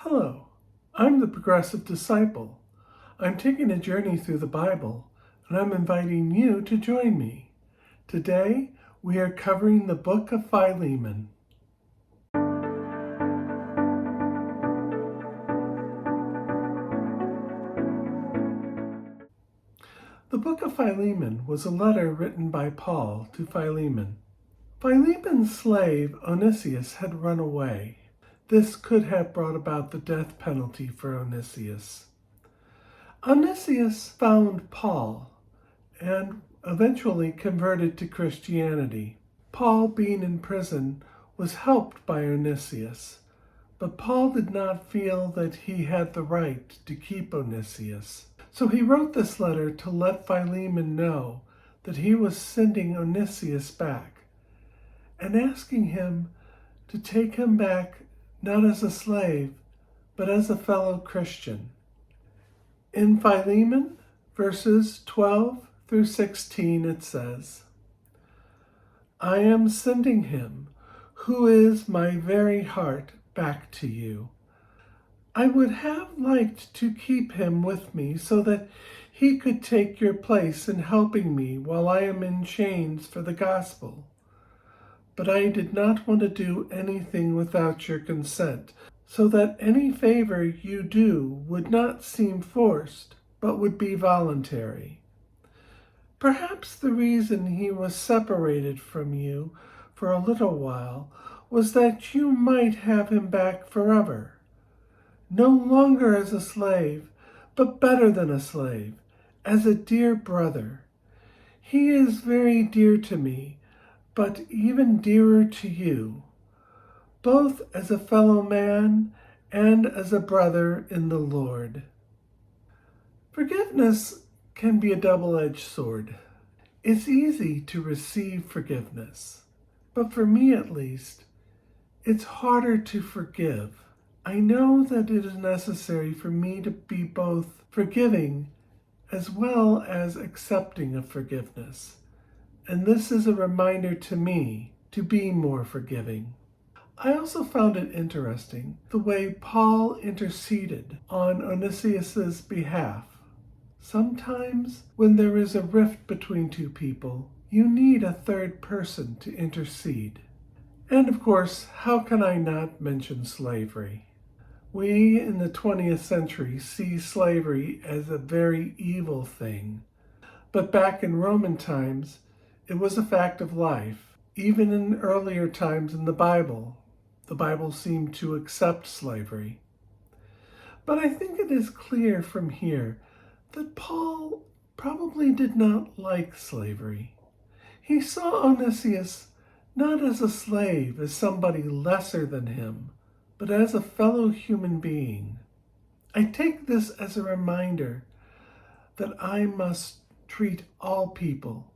Hello, I'm the Progressive Disciple. I'm taking a journey through the Bible, and I'm inviting you to join me. Today, we are covering the book of Philemon. The book of Philemon was a letter written by Paul to Philemon. Philemon's slave, Onesius, had run away. This could have brought about the death penalty for Onesius. Onesius found Paul and eventually converted to Christianity. Paul, being in prison, was helped by Onesius, but Paul did not feel that he had the right to keep Onesius. So he wrote this letter to let Philemon know that he was sending Onesius back and asking him to take him back not as a slave, but as a fellow Christian. In Philemon, verses 12 through 16, it says, I am sending him, who is my very heart, back to you. I would have liked to keep him with me so that he could take your place in helping me while I am in chains for the gospel. But I did not want to do anything without your consent, so that any favor you do would not seem forced, but would be voluntary. Perhaps the reason he was separated from you for a little while was that you might have him back forever, no longer as a slave, but better than a slave, as a dear brother. He is very dear to me, but even dearer to you, both as a fellow man and as a brother in the Lord. Forgiveness can be a double-edged sword. It's easy to receive forgiveness, but for me at least, it's harder to forgive. I know that it is necessary for me to be both forgiving as well as accepting of forgiveness. And this is a reminder to me to be more forgiving. I also found it interesting the way Paul interceded on Onesius' behalf. Sometimes when there is a rift between two people, you need a third person to intercede. And of course, how can I not mention slavery? We in the 20th century see slavery as a very evil thing. But back in Roman times, it was a fact of life. Even in earlier times in the Bible seemed to accept slavery. But I think it is clear from here that Paul probably did not like slavery. He saw Onesius not as a slave, as somebody lesser than him, but as a fellow human being. I take this as a reminder that I must treat all people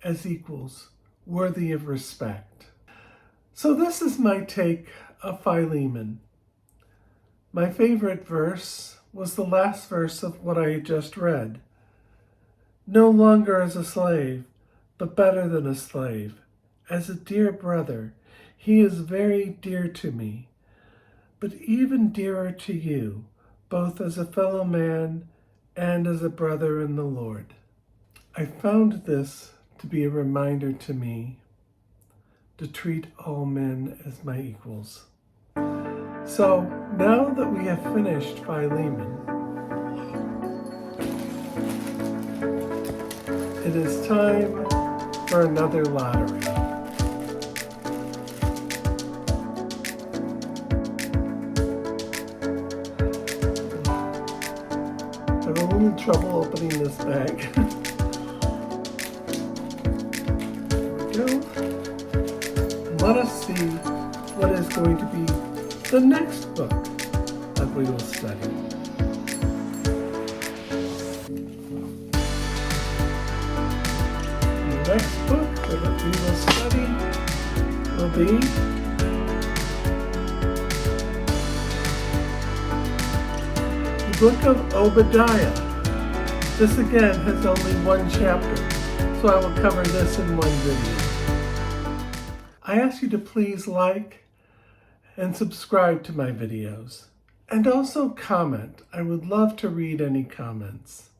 as equals, worthy of respect. So this is my take of Philemon. My favorite verse was the last verse of what I had just read. No longer as a slave, but better than a slave, as a dear brother. He is very dear to me, but even dearer to you, both as a fellow man and as a brother in the Lord. I found this to be a reminder to me to treat all men as my equals. So now that we have finished Philemon, it is time for another lottery. I have a little trouble opening this bag. Let us see what is going to be the next book that we will study. The next book that we will study will be the book of Obadiah. This again has only one chapter, so I will cover this in one video. I ask you to please like and subscribe to my videos. And also comment. I would love to read any comments.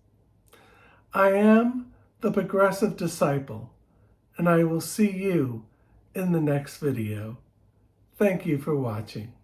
I am the Progressive Disciple, and I will see you in the next video. Thank you for watching.